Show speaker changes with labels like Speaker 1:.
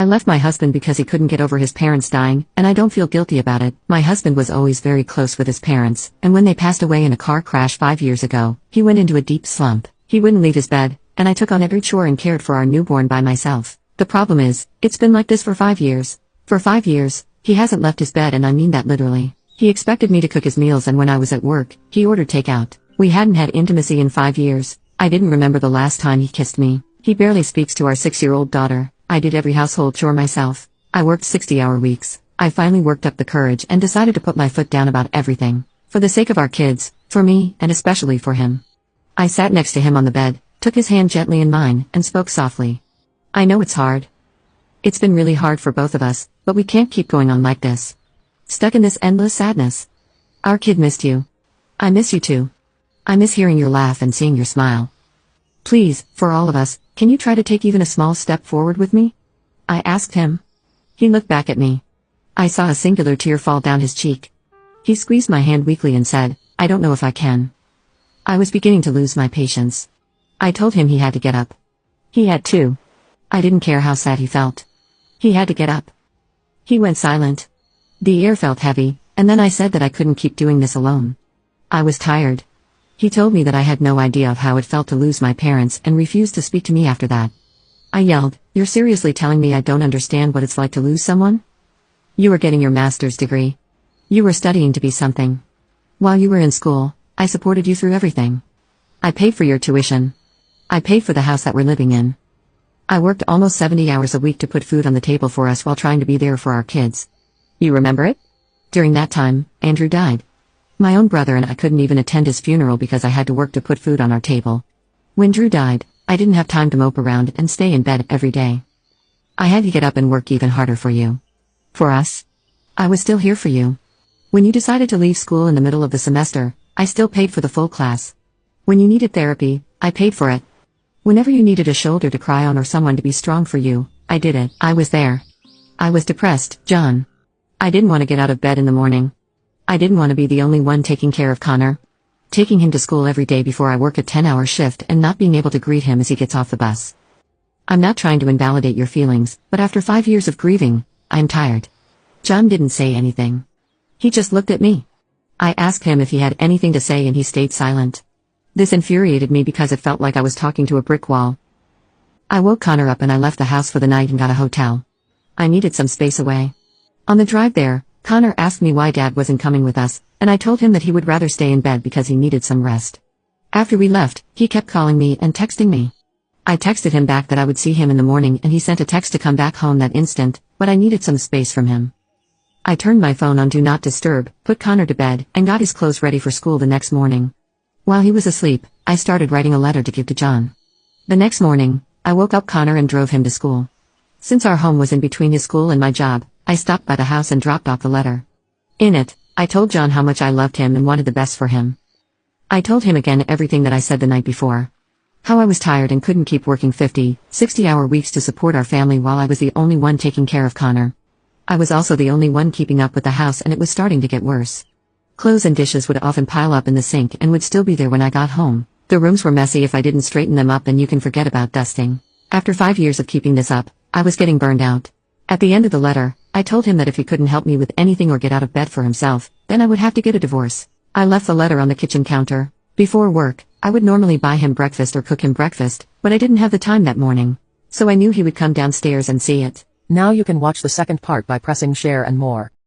Speaker 1: I left my husband because he couldn't get over his parents dying, and I don't feel guilty about it. My husband was always very close with his parents, and when they passed away in a car crash 5 years ago, he went into a deep slump. He wouldn't leave his bed, and I took on every chore and cared for our newborn by myself. The problem is, it's been like this for 5 years. For 5 years, he hasn't left his bed, and I mean that literally. He expected me to cook his meals, and when I was at work, he ordered takeout. We hadn't had intimacy in 5 years. I didn't remember the last time he kissed me. He barely speaks to our 6-year-old daughter. I did every household chore myself. I worked 60-hour weeks. I finally worked up the courage and decided to put my foot down about everything. For the sake of our kids, for me, and especially for him. I sat next to him on the bed, took his hand gently in mine, and spoke softly. I know it's hard. It's been really hard for both of us, but we can't keep going on like this. Stuck in this endless sadness. Our kid missed you. I miss you too. I miss hearing your laugh and seeing your smile. Please, for all of us, can you try to take even a small step forward with me? I asked him. He looked back at me. I saw a singular tear fall down his cheek. He squeezed my hand weakly and said, I don't know if I can. I was beginning to lose my patience. I told him he had to get up. He had to. I didn't care how sad he felt. He had to get up. He went silent. The air felt heavy, and then I said that I couldn't keep doing this alone. I was tired. He told me that I had no idea of how it felt to lose my parents and refused to speak to me after that. I yelled, You're seriously telling me I don't understand what it's like to lose someone? You were getting your master's degree. You were studying to be something. While you were in school, I supported you through everything. I paid for your tuition. I paid for the house that we're living in. I worked almost 70 hours a week to put food on the table for us while trying to be there for our kids. You remember it? During that time, Andrew died. My own brother and I couldn't even attend his funeral because I had to work to put food on our table. When Drew died, I didn't have time to mope around and stay in bed every day. I had to get up and work even harder for you. For us. I was still here for you. When you decided to leave school in the middle of the semester, I still paid for the full class. When you needed therapy, I paid for it. Whenever you needed a shoulder to cry on or someone to be strong for you, I did it. I was there. I was depressed, John. I didn't want to get out of bed in the morning. I didn't want to be the only one taking care of Connor. Taking him to school every day before I work a 10-hour shift and not being able to greet him as he gets off the bus. I'm not trying to invalidate your feelings, but after 5 years of grieving, I'm tired. John didn't say anything. He just looked at me. I asked him if he had anything to say and he stayed silent. This infuriated me because it felt like I was talking to a brick wall. I woke Connor up and I left the house for the night and got a hotel. I needed some space away. On the drive there, Connor asked me why Dad wasn't coming with us, and I told him that he would rather stay in bed because he needed some rest. After we left, he kept calling me and texting me. I texted him back that I would see him in the morning and he sent a text to come back home that instant, but I needed some space from him. I turned my phone on Do Not Disturb, put Connor to bed, and got his clothes ready for school the next morning. While he was asleep, I started writing a letter to give to John. The next morning, I woke up Connor and drove him to school. Since our home was in between his school and my job, I stopped by the house and dropped off the letter. In it, I told John how much I loved him and wanted the best for him. I told him again everything that I said the night before. How I was tired and couldn't keep working 50, 60-hour weeks to support our family while I was the only one taking care of Connor. I was also the only one keeping up with the house and it was starting to get worse. Clothes and dishes would often pile up in the sink and would still be there when I got home. The rooms were messy if I didn't straighten them up, and you can forget about dusting. After 5 years of keeping this up, I was getting burned out. At the end of the letter, I told him that if he couldn't help me with anything or get out of bed for himself, then I would have to get a divorce. I left the letter on the kitchen counter. Before work, I would normally buy him breakfast or cook him breakfast, but I didn't have the time that morning. So I knew he would come downstairs and see it.
Speaker 2: Now you can watch the second part by pressing share and more.